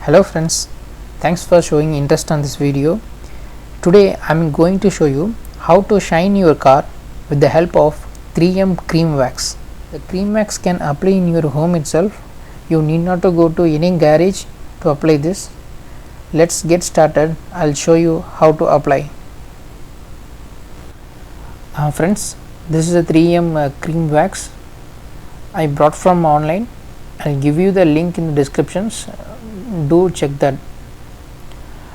Hello friends, thanks for showing interest on this video. Today I am going to show you how to shine your car with the help of 3M cream wax. The cream wax can apply in your home itself. You need not to go to any garage to apply this. Let's get started. I'll show you how to apply. Friends, this is a 3M cream wax I brought from online. I'll give you the link in the descriptions. Do check that.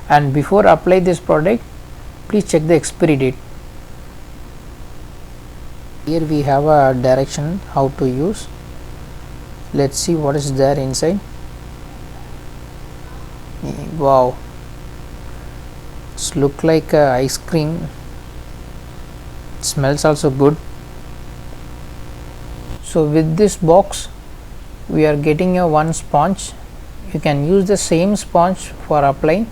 And before apply this product, please check the expiry date. Here we have a direction how to use. Let's see what is there inside. Wow, it's look like ice cream. It smells also good. So with this box we are getting a one sponge. You can use the same sponge for applying,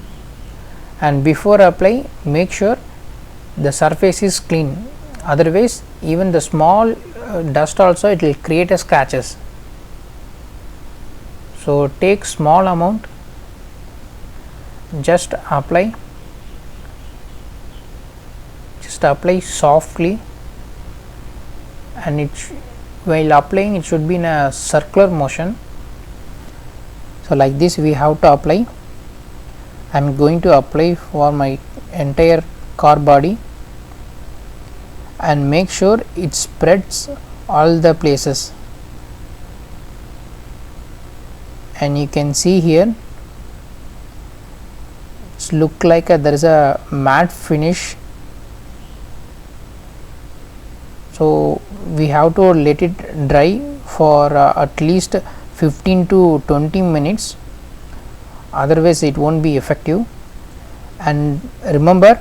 and before apply make sure the surface is clean, otherwise even the small dust also it will create a scratches. So take small amount, just apply softly, and while applying it should be in a circular motion. So like this we have to apply. I am going to apply for my entire car body and make sure it spreads all the places, and you can see here it's look like there is a matte finish. So we have to let it dry for at least 15 to 20 minutes, otherwise it won't be effective. And remember,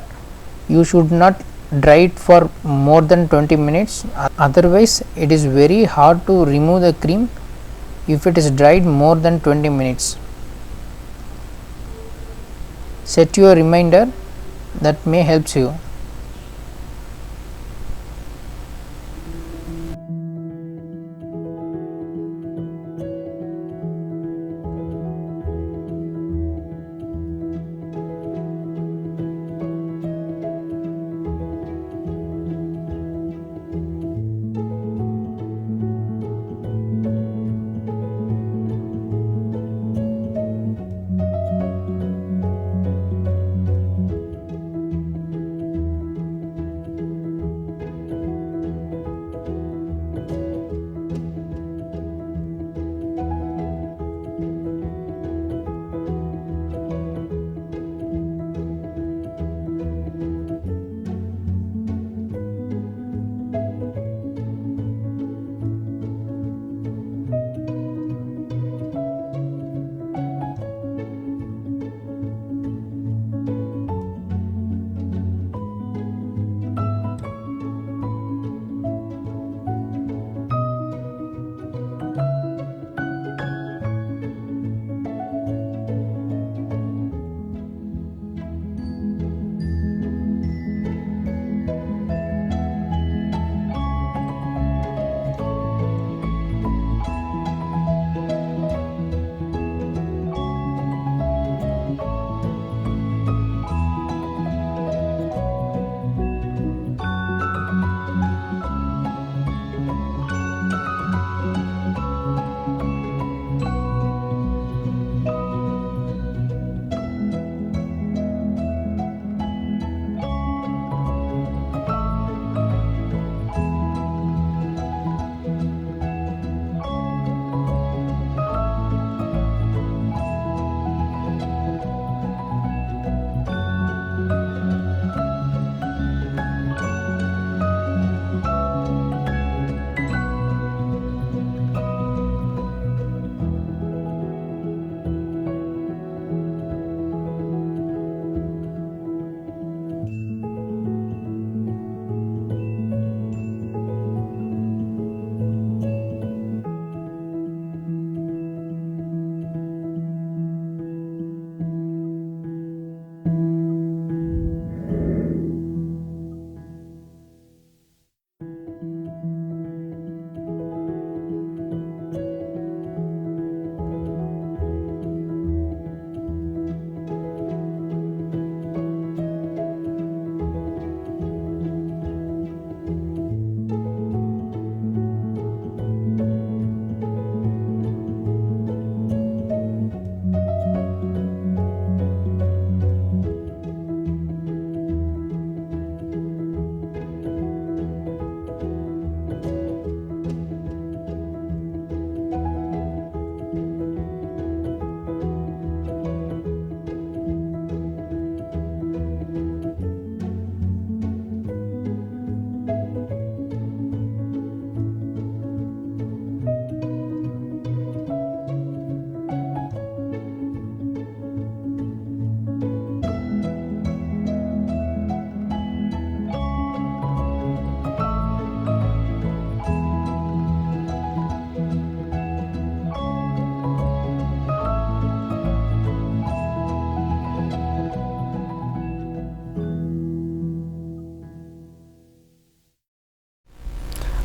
you should not dry it for more than 20 minutes, otherwise it is very hard to remove the cream if it is dried more than 20 minutes. Set your reminder, that may helps you.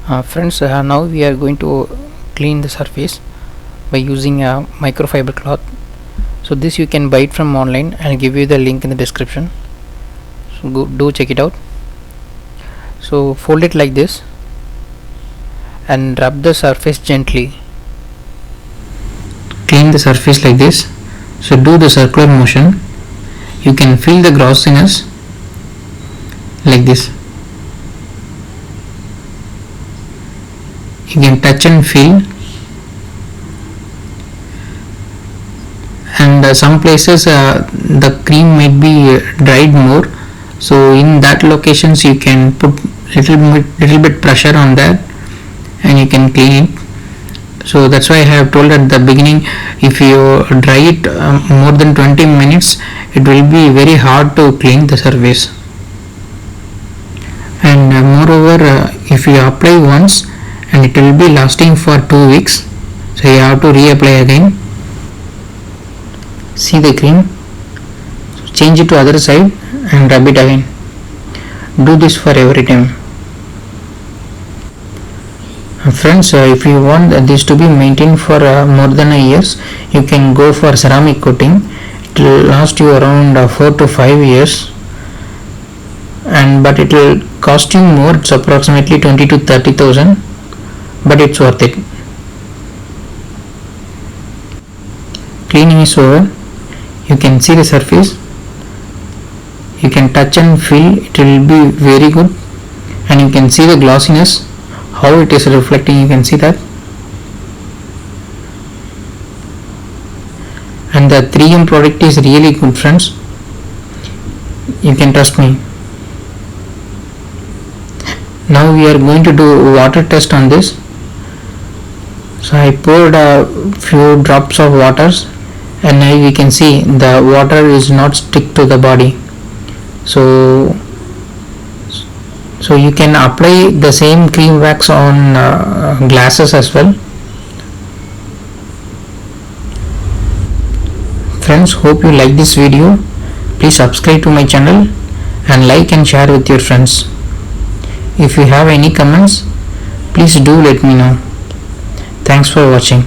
Friends, now we are going to clean the surface by using a microfiber cloth. So this you can buy it from online. I'll give you the link in the description, so do check it out. So fold it like this and rub the surface gently. Clean the surface like this. So do the circular motion. You can feel the grossiness like this. You can touch and feel, and some places the cream might be dried more, so in that locations you can put little bit pressure on that and you can clean it. So that's why I have told at the beginning, if you dry it more than 20 minutes, it will be very hard to clean the surface. And moreover, if you apply once and it will be lasting for 2 weeks, so you have to reapply again. See the cream, so change it to other side and rub it again. Do this for every time. Friends, if you want this to be maintained for more than a year, you can go for ceramic coating. It will last you around 4 to 5 years, but it will cost you more. It's approximately 20 to 30,000, but it's worth it. Cleaning is over. You can see the surface, you can touch and feel, it will be very good, and you can see the glossiness, how it is reflecting. You can see that, and the 3M product is really good, friends. You can trust me. Now we are going to do water test on this. So I poured a few drops of water, and now we can see the water is not stick to the body. So you can apply the same cream wax on glasses as well. Friends, hope you like this video. Please subscribe to my channel and like and share with your friends. If you have any comments, please do let me know. Thanks for watching.